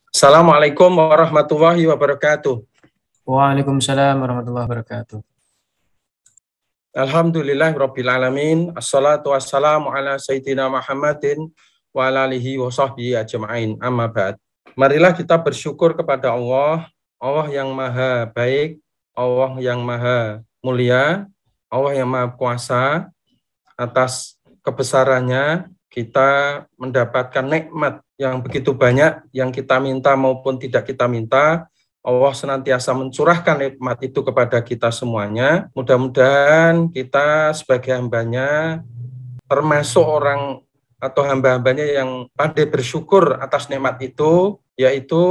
Assalamualaikum warahmatullahi wabarakatuh. Waalaikumsalam warahmatullahi wabarakatuh. Alhamdulillahirabbil alamin. Assalatu wassalamu ala sayyidina Muhammadin wa ala alihi wa sahbihi ajma'in. Amma ba'd. Marilah kita bersyukur kepada Allah, Allah yang maha baik, Allah yang maha mulia, Allah yang maha kuasa. Atas kebesarannya kita mendapatkan nikmat yang begitu banyak yang kita minta maupun tidak kita minta. Allah senantiasa mencurahkan nikmat itu kepada kita semuanya. Mudah-mudahan kita sebagai hambanya termasuk orang atau hamba-hambanya yang pandai bersyukur atas nikmat itu, yaitu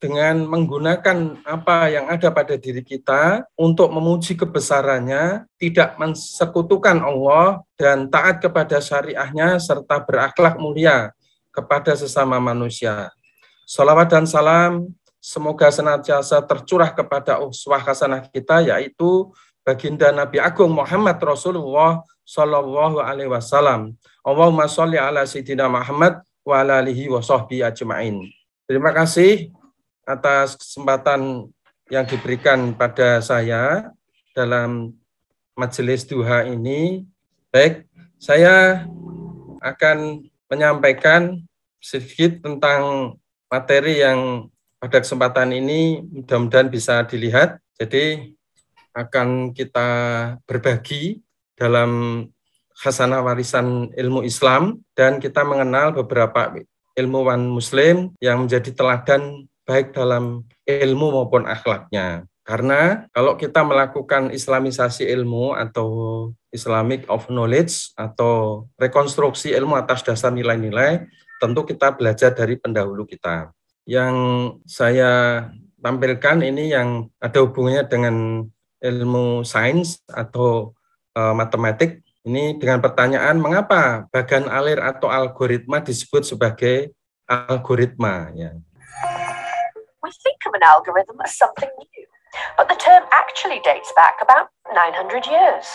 dengan menggunakan apa yang ada pada diri kita untuk memuji kebesarannya, tidak mensekutukan Allah, dan taat kepada syariahnya, serta berakhlak mulia kepada sesama manusia. Salawat dan salam semoga senantiasa tercurah kepada uswah hasanah kita, yaitu baginda Nabi Agung Muhammad Rasulullah Sallallahu Alaihi Wasallam. Allahumma sholli ala sayyidina Muhammad wa ala alihi wa sahbihi ajma'in. Terima kasih atas kesempatan yang diberikan pada saya dalam majelis duha ini. Baik, saya akan menyampaikan sedikit tentang materi yang pada kesempatan ini mudah-mudahan bisa dilihat. Jadi akan kita berbagi dalam khasanah warisan ilmu Islam, dan kita mengenal beberapa ilmuwan muslim yang menjadi teladan baik dalam ilmu maupun akhlaknya. Karena kalau kita melakukan islamisasi ilmu atau Islamic of Knowledge atau rekonstruksi ilmu atas dasar nilai-nilai, tentu kita belajar dari pendahulu kita. Yang saya tampilkan ini yang ada hubungannya dengan ilmu sains atau matematik. Ini dengan pertanyaan, mengapa bagan alir atau algoritma disebut sebagai algoritma? Ya. We think of an algorithm as something new, but the term actually dates back about 900 years.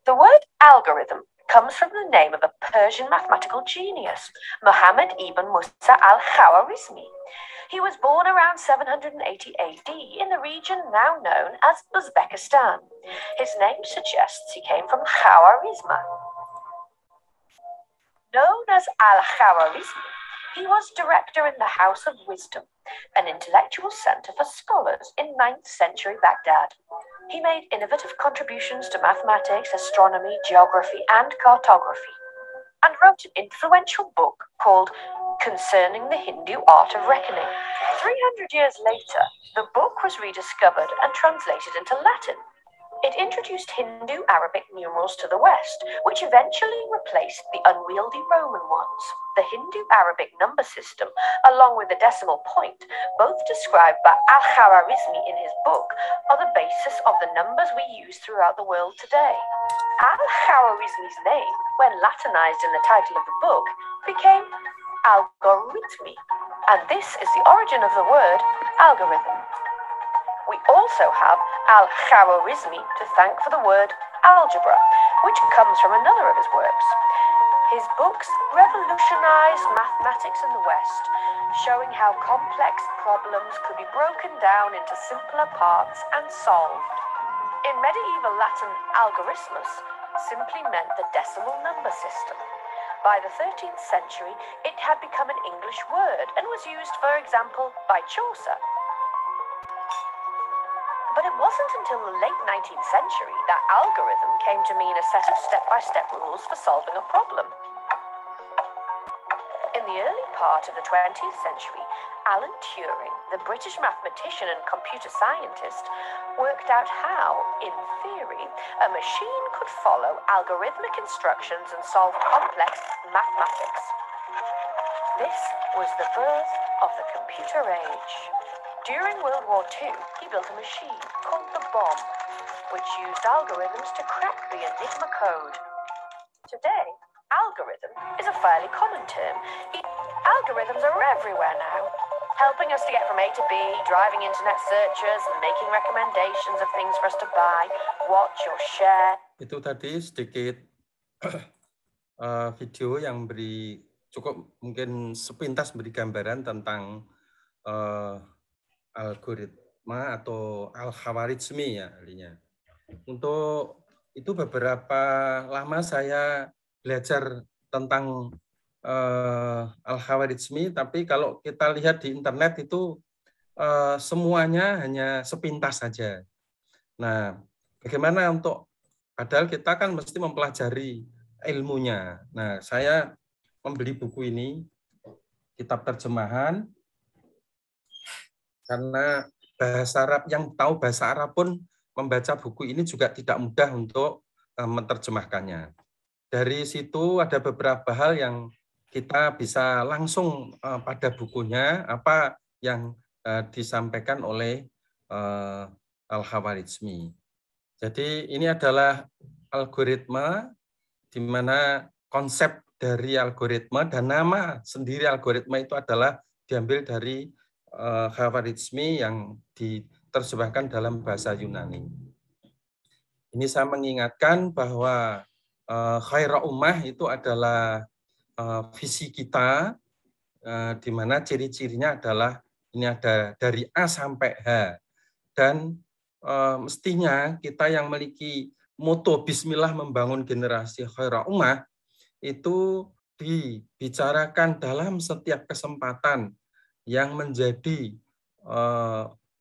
The word algorithm comes from the name of a Persian mathematical genius, Muhammad ibn Musa al-Khwarizmi. He was born around 780 AD in the region now known as Uzbekistan. His name suggests he came from Khwarizma. Known as al-Khwarizmi, he was director in the House of Wisdom, an intellectual center for scholars in 9th century Baghdad. He made innovative contributions to mathematics, astronomy, geography, and cartography, and wrote an influential book called Concerning the Hindu Art of Reckoning. 300 years later, the book was rediscovered and translated into Latin. It introduced Hindu-Arabic numerals to the West, which eventually replaced the unwieldy Roman ones. The Hindu-Arabic number system, along with the decimal point, both described by al-Khwarizmi in his book, are the basis of the numbers we use throughout the world today. Al-Khwarizmi's name, when Latinized in the title of the book, became algorithmi, and this is the origin of the word algorithm. We also have al-Khwarizmi to thank for the word algebra, which comes from another of his works. His books revolutionized mathematics in the West, showing how complex problems could be broken down into simpler parts and solved. In medieval Latin, algorithmus simply meant the decimal number system. By the 13th century, it had become an English word and was used, for example, by Chaucer. But it wasn't until the late 19th century that algorithm came to mean a set of step-by-step rules for solving a problem. In the early part of the 20th century, Alan Turing, the British mathematician and computer scientist, worked out how, in theory, a machine could follow algorithmic instructions and solve complex mathematics. This was the birth of the computer age. During World War II, he built a machine called the bomb, which used algorithms to crack the Enigma code. Today, algorithm is a fairly common term. Algorithms are everywhere now, helping us to get from A to B, driving internet searches, making recommendations of things for us to buy, watch or share. Itu tadi sedikit video yang beri cukup mungkin sepintas beri gambaran tentang algoritma atau al-Khawarizmi ya artinya. Untuk itu beberapa lama saya belajar tentang al-Khawarizmi, tapi kalau kita lihat di internet itu semuanya hanya sepintas saja. Nah, bagaimana padahal kita kan mesti mempelajari ilmunya. Nah, saya membeli buku ini, kitab terjemahan, karena yang tahu bahasa Arab pun membaca buku ini juga tidak mudah untuk menerjemahkannya. Dari situ ada beberapa hal yang kita bisa langsung pada bukunya, apa yang disampaikan oleh al-Khawarizmi. Jadi ini adalah algoritma di mana konsep dari algoritma dan nama sendiri algoritma itu adalah diambil dari Khawarizmi yang diterjemahkan dalam bahasa Yunani. Ini saya mengingatkan bahwa khaira ummah itu adalah visi kita, di mana ciri-cirinya adalah ini ada dari A sampai H. Dan mestinya kita yang memiliki moto Bismillah membangun generasi khaira ummah itu dibicarakan dalam setiap kesempatan yang menjadi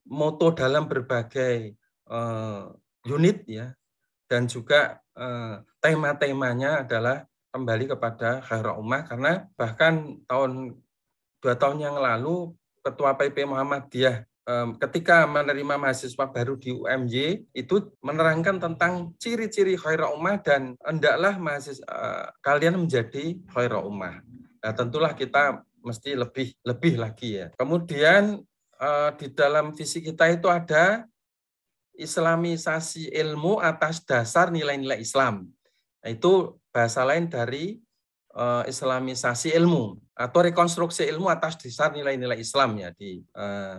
moto dalam berbagai unit ya, dan juga tema-temanya adalah kembali kepada khaira ummah, karena bahkan 2 tahun yang lalu Ketua PP Muhammadiyah ketika menerima mahasiswa baru di UMY itu menerangkan tentang ciri-ciri khaira ummah dan hendaklah kalian menjadi khaira ummah. Nah, tentulah kita mesti lebih lagi ya. Kemudian di dalam visi kita itu ada Islamisasi ilmu atas dasar nilai-nilai Islam. Nah, itu bahasa lain dari Islamisasi ilmu atau rekonstruksi ilmu atas dasar nilai-nilai Islam ya di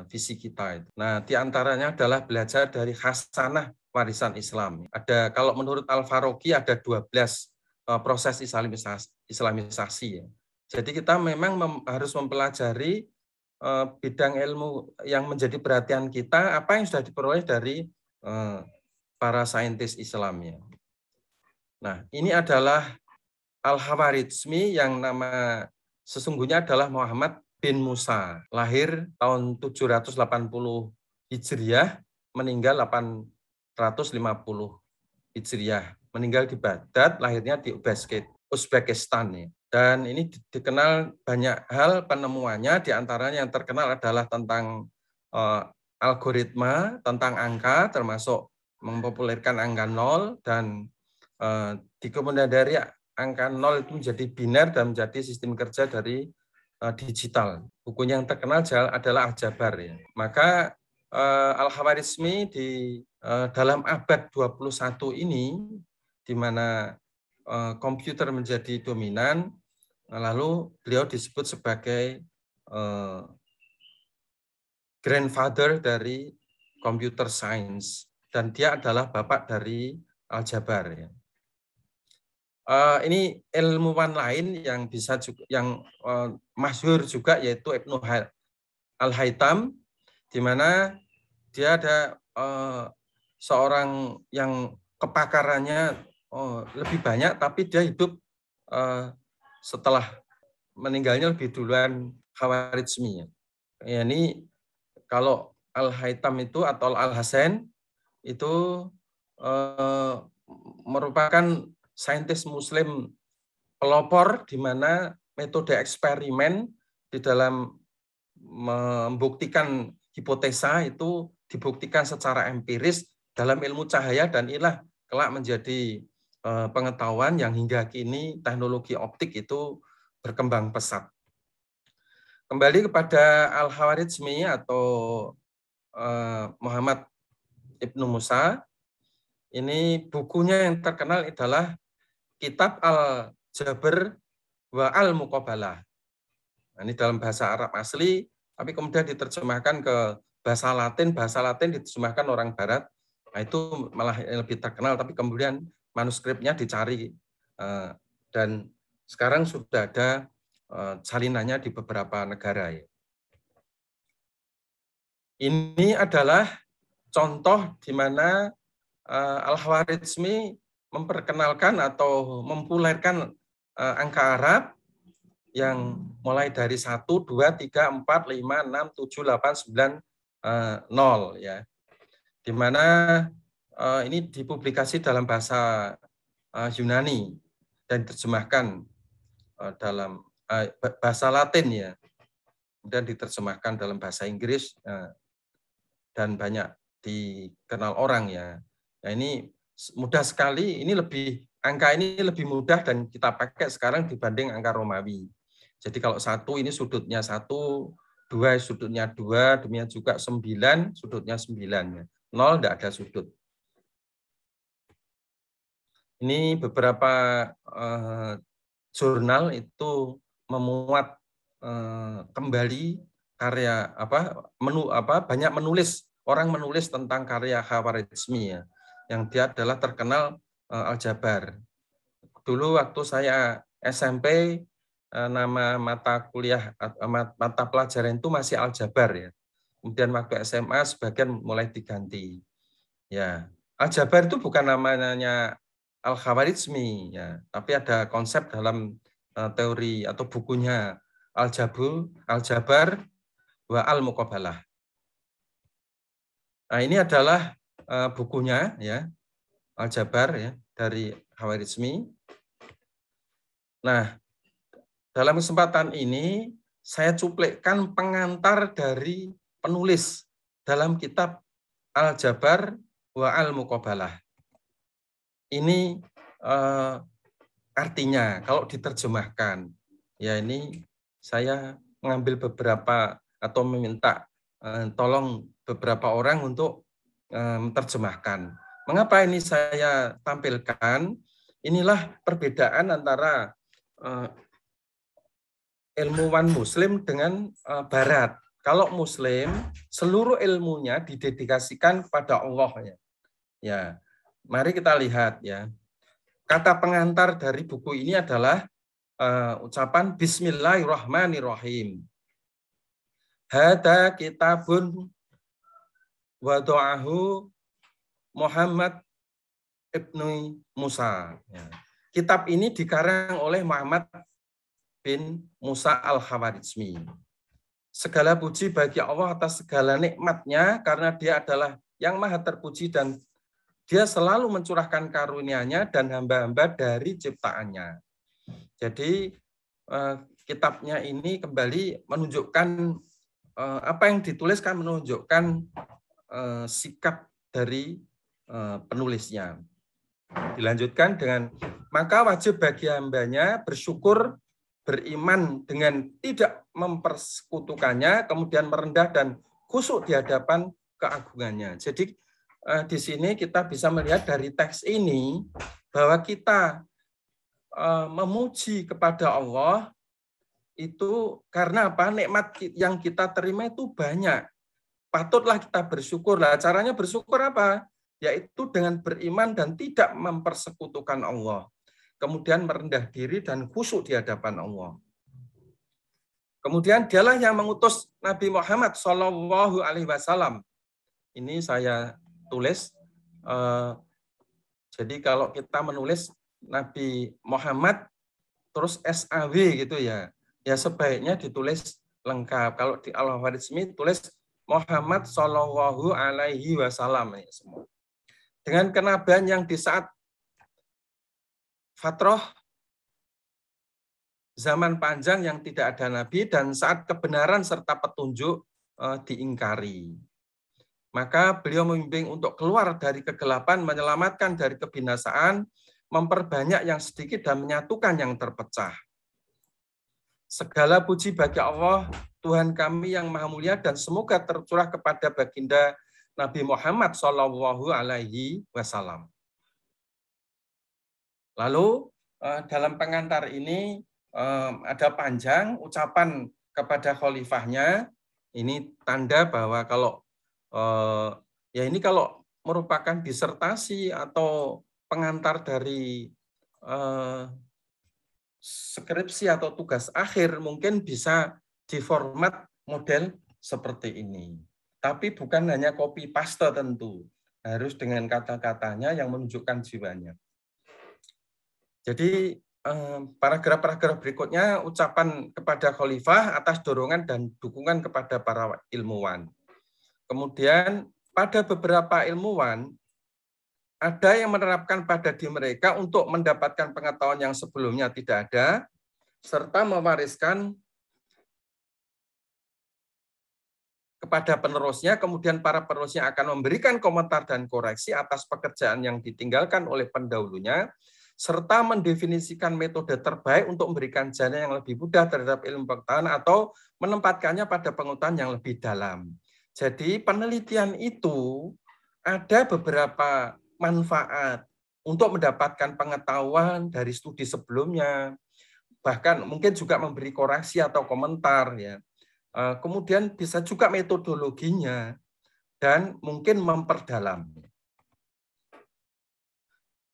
visi kita itu. Nah, di antaranya adalah belajar dari khasanah warisan Islam. Ada, kalau menurut Al-Farabi ada 12 proses Islamisasi ya. Jadi kita memang harus mempelajari bidang ilmu yang menjadi perhatian kita, apa yang sudah diperoleh dari para saintis Islam ya. Nah, ini adalah Al-Khawarizmi yang nama sesungguhnya adalah Muhammad bin Musa. Lahir tahun 780 Hijriah, meninggal 850 Hijriah. Meninggal di Baghdad, lahirnya di Uzbekistan. Ya. Dan ini dikenal banyak hal penemuannya, diantaranya yang terkenal adalah tentang algoritma, tentang angka, termasuk mempopulerkan angka 0, dan kemudian dari angka 0 itu menjadi biner dan menjadi sistem kerja dari digital. Bukunya yang terkenal adalah Al-Jabar ya. Maka Al-Khawarizmi di dalam abad 21 ini di mana komputer menjadi dominan, lalu beliau disebut sebagai grandfather dari computer science, dan dia adalah bapak dari Al-Jabar ya. Ini ilmuwan lain yang bisa juga, yang masyhur juga, yaitu Ibnu Al-Haytham, di mana dia ada seorang yang kepakarannya lebih banyak, tapi dia hidup setelah meninggalnya lebih duluan Khawarizmi. Ya, ini kalau Al-Haytham itu atau Al-Hasan itu merupakan saintis Muslim pelopor, di mana metode eksperimen di dalam membuktikan hipotesa itu dibuktikan secara empiris dalam ilmu cahaya, dan inilah kelak menjadi pengetahuan yang hingga kini teknologi optik itu berkembang pesat. Kembali kepada Al-Khawarizmi atau Muhammad Ibnu Musa, ini bukunya yang terkenal adalah Kitab Al-Jabr wa Al-Muqabalah. Nah, ini dalam bahasa Arab asli, tapi kemudian diterjemahkan ke bahasa Latin diterjemahkan orang Barat. Nah, itu malah lebih terkenal, tapi kemudian manuskripnya dicari dan Sekarang sudah ada salinannya di beberapa negara. Ya. Ini adalah contoh di mana Al-Khwarizmi memperkenalkan atau mempopulerkan angka Arab yang mulai dari 1, 2, 3, 4, 5, 6, 7, 8, 9, 0 ya. Di mana ini dipublikasi dalam bahasa Yunani dan diterjemahkan dalam bahasa Latin ya. Kemudian diterjemahkan dalam bahasa Inggris dan banyak dikenal orang ya. Nah, ini mudah sekali, angka ini lebih mudah dan kita pakai sekarang dibanding angka Romawi. Jadi kalau 1 ini sudutnya 1, 2 sudutnya 2, demikian juga 9 sudutnya 9. 0 tidak ada sudut. Ini beberapa jurnal itu memuat kembali karya banyak orang menulis tentang karya Khwarizmi ya, yang dia adalah terkenal aljabar. Dulu waktu saya SMP nama mata kuliah mata pelajaran itu masih aljabar ya. Kemudian waktu SMA sebagian mulai diganti. Ya, aljabar itu bukan namanya Al-Khwarizmi ya, tapi ada konsep dalam teori atau bukunya Aljabar wa Al-Muqabalah. Nah, ini adalah bukunya ya, Aljabar ya dari Khwarizmi. Nah, dalam kesempatan ini saya cuplikkan pengantar dari penulis dalam kitab Aljabar wa Al-Muqabalah. Ini artinya kalau diterjemahkan, ya ini saya mengambil beberapa atau meminta tolong beberapa orang untuk menerjemahkan. Mengapa ini saya tampilkan? Inilah perbedaan antara ilmuwan Muslim dengan Barat. Kalau Muslim, seluruh ilmunya didedikasikan kepada Allah. Ya, mari kita lihat ya. Kata pengantar dari buku ini adalah ucapan Bismillahirrahmanirrahim. Hada kitabun wada'ahu Muhammad ibnu Musa. Ya. Kitab ini dikarang oleh Muhammad bin Musa al-Khwarizmi. Segala puji bagi Allah atas segala nikmatnya karena dia adalah yang maha terpuji dan dia selalu mencurahkan karunia-Nya dan hamba-hamba dari ciptaannya. Jadi kitabnya ini kembali menunjukkan apa yang dituliskan menunjukkan sikap dari penulisnya. Dilanjutkan dengan maka wajib bagi hambanya bersyukur, beriman dengan tidak mempersekutukannya, kemudian merendah dan khusyuk di hadapan keagungannya. Jadi di sini kita bisa melihat dari teks ini bahwa kita memuji kepada Allah itu karena apa? Nikmat yang kita terima itu banyak. Patutlah kita bersyukur. Lah caranya bersyukur apa? Yaitu dengan beriman dan tidak mempersekutukan Allah. Kemudian merendah diri dan khusyuk di hadapan Allah. Kemudian dialah yang mengutus Nabi Muhammad SAW. Ini saya tulis. Jadi kalau kita menulis Nabi Muhammad terus SAW gitu ya, ya sebaiknya ditulis lengkap. Kalau di Al-Khwarizmi tulis Muhammad Shallallahu Alaihi Wasallam ya semua. Dengan kenabian yang di saat fatrah zaman panjang yang tidak ada nabi dan saat kebenaran serta petunjuk diingkari. Maka beliau membimbing untuk keluar dari kegelapan, menyelamatkan dari kebinasaan, memperbanyak yang sedikit dan menyatukan yang terpecah. Segala puji bagi Allah, Tuhan kami yang maha mulia dan semoga tercurah kepada baginda Nabi Muhammad Shallallahu Alaihi Wasallam. Lalu dalam pengantar ini ada panjang ucapan kepada khalifahnya. Ini tanda bahwa kalau ya ini kalau merupakan disertasi atau pengantar dari skripsi atau tugas akhir mungkin bisa diformat model seperti ini. Tapi bukan hanya copy paste tentu, harus dengan kata-katanya yang menunjukkan jiwanya. Jadi paragraf-paragraf berikutnya ucapan kepada khalifah atas dorongan dan dukungan kepada para ilmuwan. Kemudian pada beberapa ilmuwan ada yang menerapkan pada diri mereka untuk mendapatkan pengetahuan yang sebelumnya tidak ada, serta mewariskan kepada penerusnya, kemudian para penerusnya akan memberikan komentar dan koreksi atas pekerjaan yang ditinggalkan oleh pendahulunya, serta mendefinisikan metode terbaik untuk memberikan jalan yang lebih mudah terhadap ilmu pengetahuan atau menempatkannya pada pengetahuan yang lebih dalam. Jadi penelitian itu ada beberapa manfaat untuk mendapatkan pengetahuan dari studi sebelumnya, bahkan mungkin juga memberi koreksi atau komentar ya. Kemudian bisa juga metodologinya dan mungkin memperdalam.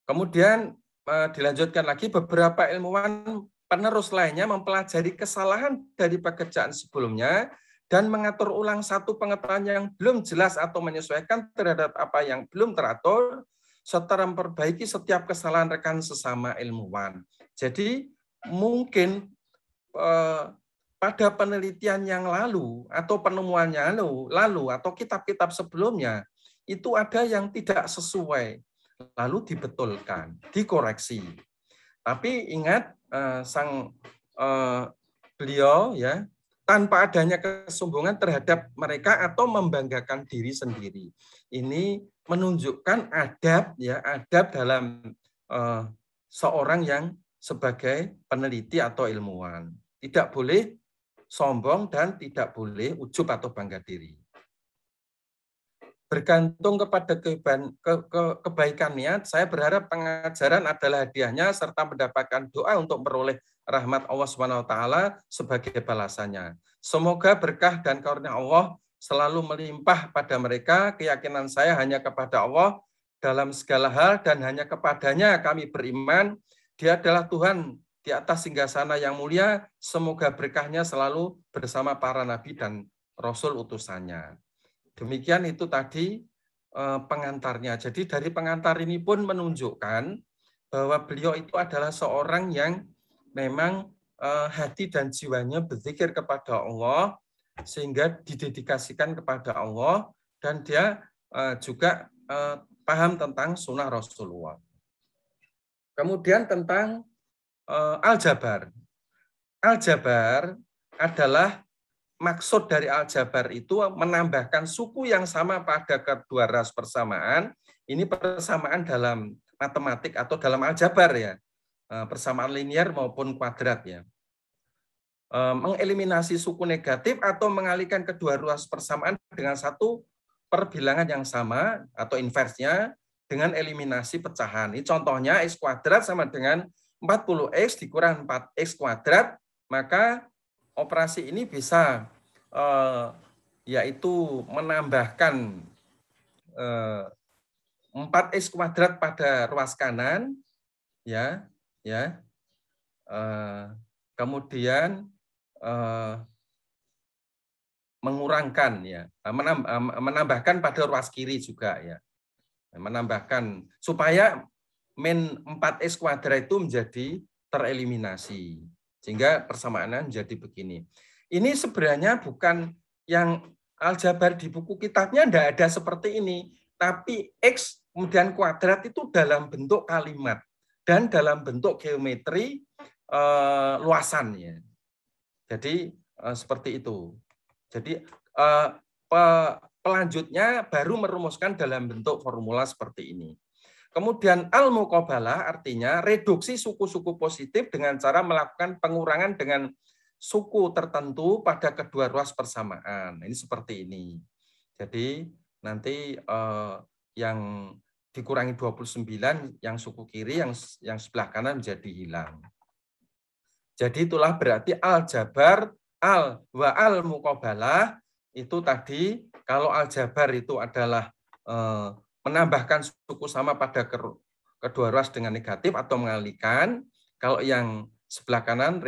Kemudian dilanjutkan lagi, beberapa ilmuwan penerus lainnya mempelajari kesalahan dari pekerjaan sebelumnya dan mengatur ulang satu pengetahuan yang belum jelas atau menyesuaikan terhadap apa yang belum teratur, serta memperbaiki setiap kesalahan rekan sesama ilmuwan. Jadi mungkin pada penelitian yang lalu atau penemuannya lalu atau kitab-kitab sebelumnya itu ada yang tidak sesuai, lalu dibetulkan, dikoreksi. Tapi ingat beliau ya tanpa adanya kesombongan terhadap mereka atau membanggakan diri sendiri. Ini menunjukkan adab ya, adab dalam seorang yang sebagai peneliti atau ilmuwan. Tidak boleh sombong dan tidak boleh ujub atau bangga diri. Bergantung kepada kebaikan niat, saya berharap pengajaran adalah hadiahnya serta mendapatkan doa untuk memperoleh rahmat Allah SWT sebagai balasannya. Semoga berkah dan karunia Allah selalu melimpah pada mereka. Keyakinan saya hanya kepada Allah dalam segala hal dan hanya kepadanya kami beriman. Dia adalah Tuhan di atas singgasana yang mulia, semoga berkahnya selalu bersama para nabi dan rasul utusannya. Demikian itu tadi pengantarnya. Jadi dari pengantar ini pun menunjukkan bahwa beliau itu adalah seorang yang memang hati dan jiwanya berzikir kepada Allah, sehingga didedikasikan kepada Allah, dan dia juga paham tentang sunnah Rasulullah. Kemudian tentang Al-Jabar. Al-Jabar adalah maksud dari Al-Jabar itu menambahkan suku yang sama pada kedua ras persamaan. Ini persamaan dalam matematik atau dalam Al-Jabar ya. Persamaan linear maupun kuadrat ya. Mengeliminasi suku negatif atau mengalihkan kedua ruas persamaan dengan satu perbilangan yang sama atau inversnya dengan eliminasi pecahan. Ini contohnya X kuadrat sama dengan 40X dikurang 4X kuadrat, maka operasi ini bisa yaitu menambahkan 4X kuadrat pada ruas kanan, kemudian mengurangkan ya, menambahkan pada ruas kiri juga ya, menambahkan supaya min 4X kuadrat itu menjadi tereliminasi. Sehingga persamaannya menjadi begini. Ini sebenarnya bukan yang Al-Jabar di buku kitabnya, tidak ada seperti ini. Tapi X kemudian kuadrat itu dalam bentuk kalimat dan dalam bentuk geometri luasannya. Jadi seperti itu. Jadi pelanjutnya baru merumuskan dalam bentuk formula seperti ini. Kemudian al-muqabalah artinya reduksi suku-suku positif dengan cara melakukan pengurangan dengan suku tertentu pada kedua ruas persamaan. Ini seperti ini. Jadi nanti yang dikurangi 29, yang suku kiri, yang sebelah kanan menjadi hilang. Jadi itulah berarti al-jabar, wa al-muqabalah itu tadi, kalau al-jabar itu adalah menambahkan suku sama pada kedua ruas dengan negatif atau mengalihkan. Kalau yang sebelah kanan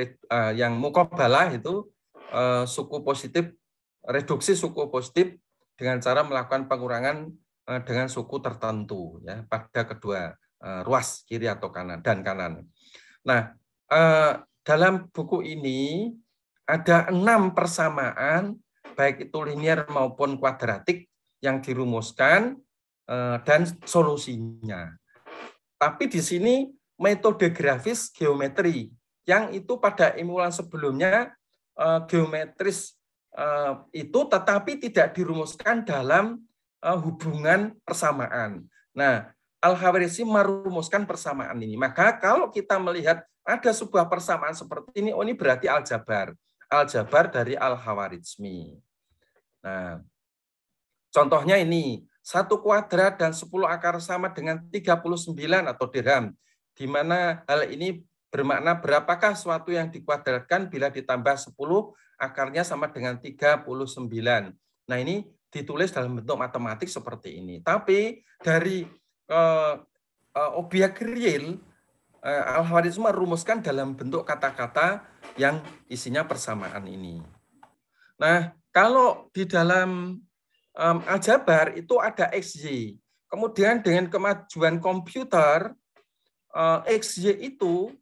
yang muqabalah itu suku positif, reduksi suku positif dengan cara melakukan pengurangan dengan suku tertentu ya pada kedua ruas kiri atau kanan dan kanan. Nah, dalam buku ini ada 6 persamaan baik itu linear maupun kuadratik yang dirumuskan dan solusinya. Tapi di sini metode grafis geometri yang itu pada ilmuwan sebelumnya geometris itu tetapi tidak dirumuskan dalam hubungan persamaan. Nah, Al-Khawarizmi merumuskan persamaan ini. Maka kalau kita melihat ada sebuah persamaan seperti ini, oh ini berarti aljabar. Aljabar dari Al-Khawarizmi. Nah, contohnya ini, 1 kuadrat dan 10 akar sama dengan 39 atau dirham. Di mana hal ini bermakna berapakah suatu yang dikuadratkan bila ditambah 10 akarnya sama dengan 39. Nah, ini ditulis dalam bentuk matematik seperti ini. Tapi dari objek real, Al-Khawarizmi merumuskan dalam bentuk kata-kata yang isinya persamaan ini. Nah, kalau di dalam aljabar itu ada XY. Kemudian dengan kemajuan komputer, XY itu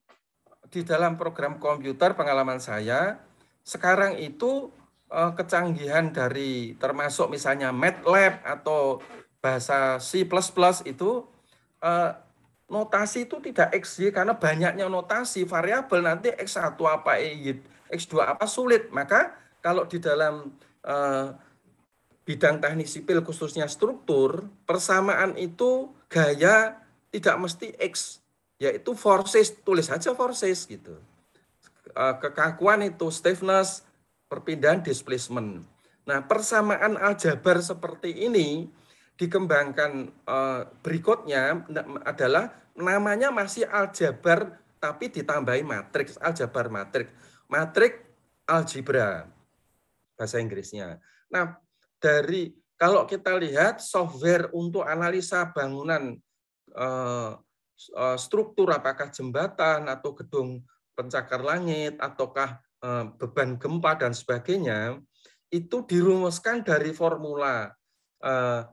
di dalam program komputer pengalaman saya, sekarang itu kecanggihan dari termasuk misalnya MATLAB atau bahasa C++ itu notasi itu tidak XY karena banyaknya notasi variabel nanti X1 apa X2 apa sulit. Maka kalau di dalam bidang teknik sipil khususnya struktur, persamaan itu gaya tidak mesti X, yaitu forces, tulis saja forces gitu. Kekakuan itu stiffness, perpindahan displacement. Nah, persamaan aljabar seperti ini dikembangkan berikutnya adalah namanya masih aljabar tapi ditambahi matriks, aljabar matriks, matrik algebra bahasa Inggrisnya. Nah, dari kalau kita lihat software untuk analisa bangunan struktur apakah jembatan atau gedung pencakar langit ataukah beban gempa dan sebagainya itu dirumuskan dari formula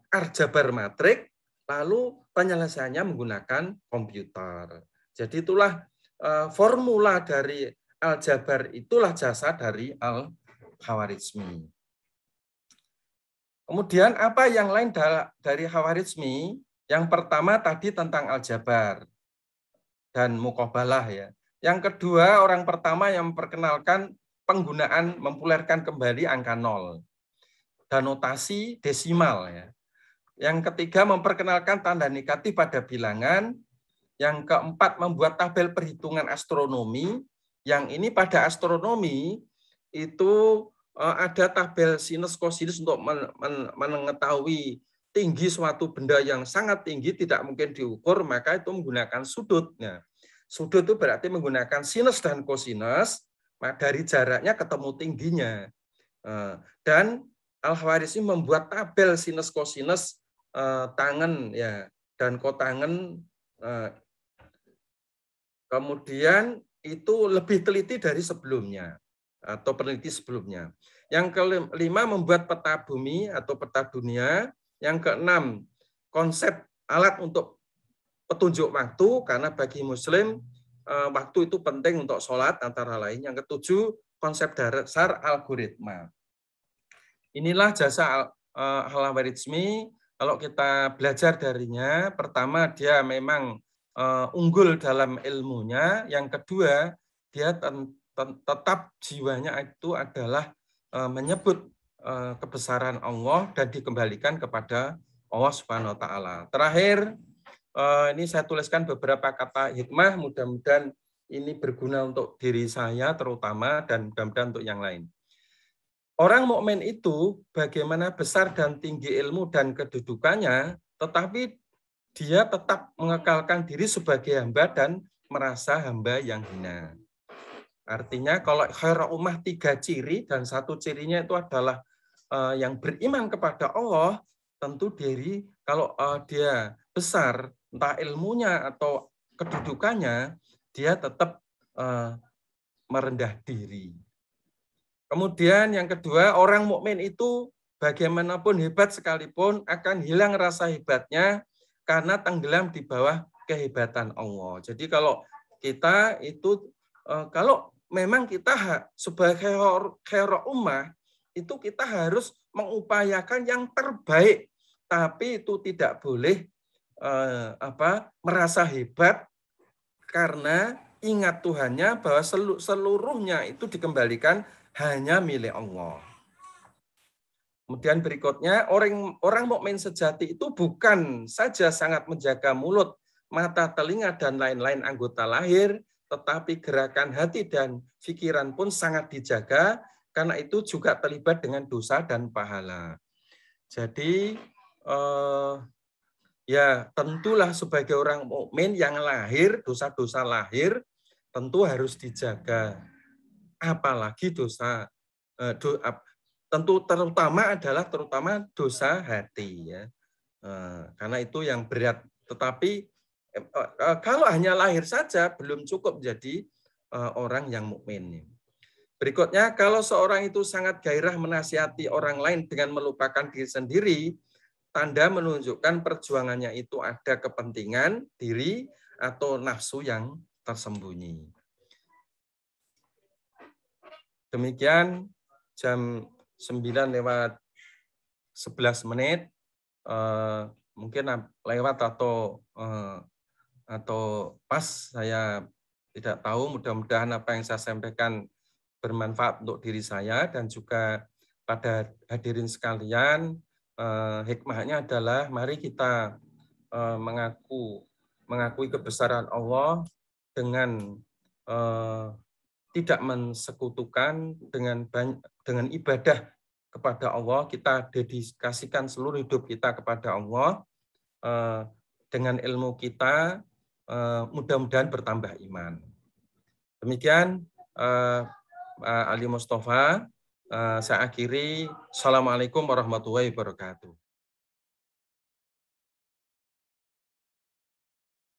aljabar matrik lalu penyelesaiannya menggunakan komputer. Jadi itulah formula dari aljabar, itulah jasa dari Al-Khawarizmi. Kemudian apa yang lain dari Khawarizmi? Yang pertama tadi tentang aljabar dan muqabalah ya. Yang kedua, orang pertama yang memperkenalkan penggunaan mempopulerkan kembali angka 0 dan notasi desimal ya. Yang ketiga, memperkenalkan tanda negatif pada bilangan. Yang keempat, membuat tabel perhitungan astronomi. Yang ini pada astronomi itu ada tabel sinus kosinus untuk mengetahui tinggi suatu benda yang sangat tinggi tidak mungkin diukur, maka itu menggunakan sudut. Nah, sudut itu berarti menggunakan sinus dan kosinus, dari jaraknya ketemu tingginya. Dan Al-Khawarizmi membuat tabel sinus kosinus tangen ya dan kotangen, kemudian itu lebih teliti dari sebelumnya atau peneliti sebelumnya. Yang kelima, membuat peta bumi atau peta dunia. Yang keenam, konsep alat untuk petunjuk waktu, karena bagi Muslim waktu itu penting untuk sholat antara lain. Yang ketujuh, konsep dasar algoritma. Inilah jasa Al-Khawarizmi. Kalau kita belajar darinya, pertama dia memang unggul dalam ilmunya. Yang kedua, dia tetap jiwanya itu adalah menyebut kebesaran Allah dan dikembalikan kepada Allah Subhanahu wa taala. Terakhir, ini saya tuliskan beberapa kata hikmah, mudah-mudahan ini berguna untuk diri saya terutama dan mudah-mudahan untuk yang lain. Orang mukmin itu bagaimana besar dan tinggi ilmu dan kedudukannya, tetapi dia tetap mengekalkan diri sebagai hamba dan merasa hamba yang hina. Artinya kalau khairul ummah 3 ciri dan 1 cirinya itu adalah yang beriman kepada Allah, tentu diri kalau dia besar entah ilmunya atau kedudukannya, dia tetap merendah diri. Kemudian yang kedua, orang mukmin itu bagaimanapun hebat sekalipun akan hilang rasa hebatnya karena tenggelam di bawah kehebatan Allah. Jadi kalau kita itu, kalau memang kita sebagai khairul ummah, itu kita harus mengupayakan yang terbaik, tapi itu tidak boleh merasa hebat karena ingat Tuhannya bahwa seluruhnya itu dikembalikan hanya milik Allah. Kemudian berikutnya, orang mukmin sejati itu bukan saja sangat menjaga mulut, mata, telinga, dan lain-lain anggota lahir, tetapi gerakan hati dan pikiran pun sangat dijaga, karena itu juga terlibat dengan dosa dan pahala. Jadi, ya tentulah sebagai orang mukmin yang lahir, dosa-dosa lahir, tentu harus dijaga. Apalagi dosa, tentu terutama dosa hati, ya. Karena itu yang berat. Tetapi kalau hanya lahir saja belum cukup jadi orang yang mukmin. Berikutnya, kalau seorang itu sangat gairah menasihati orang lain dengan melupakan diri sendiri, tanda menunjukkan perjuangannya itu ada kepentingan diri atau nafsu yang tersembunyi. Demikian jam 9:11 mungkin lewat atau pas, saya tidak tahu. Mudah-mudahan apa yang saya sampaikan bermanfaat untuk diri saya dan juga pada hadirin sekalian. Hikmahnya adalah mari kita mengakui kebesaran Allah dengan tidak mensekutukan dengan ibadah kepada Allah. Kita dedikasikan seluruh hidup kita kepada Allah. Dengan ilmu kita mudah-mudahan bertambah iman. Demikian Ali Mustafa, saya akhiri. Assalamualaikum warahmatullahi wabarakatuh.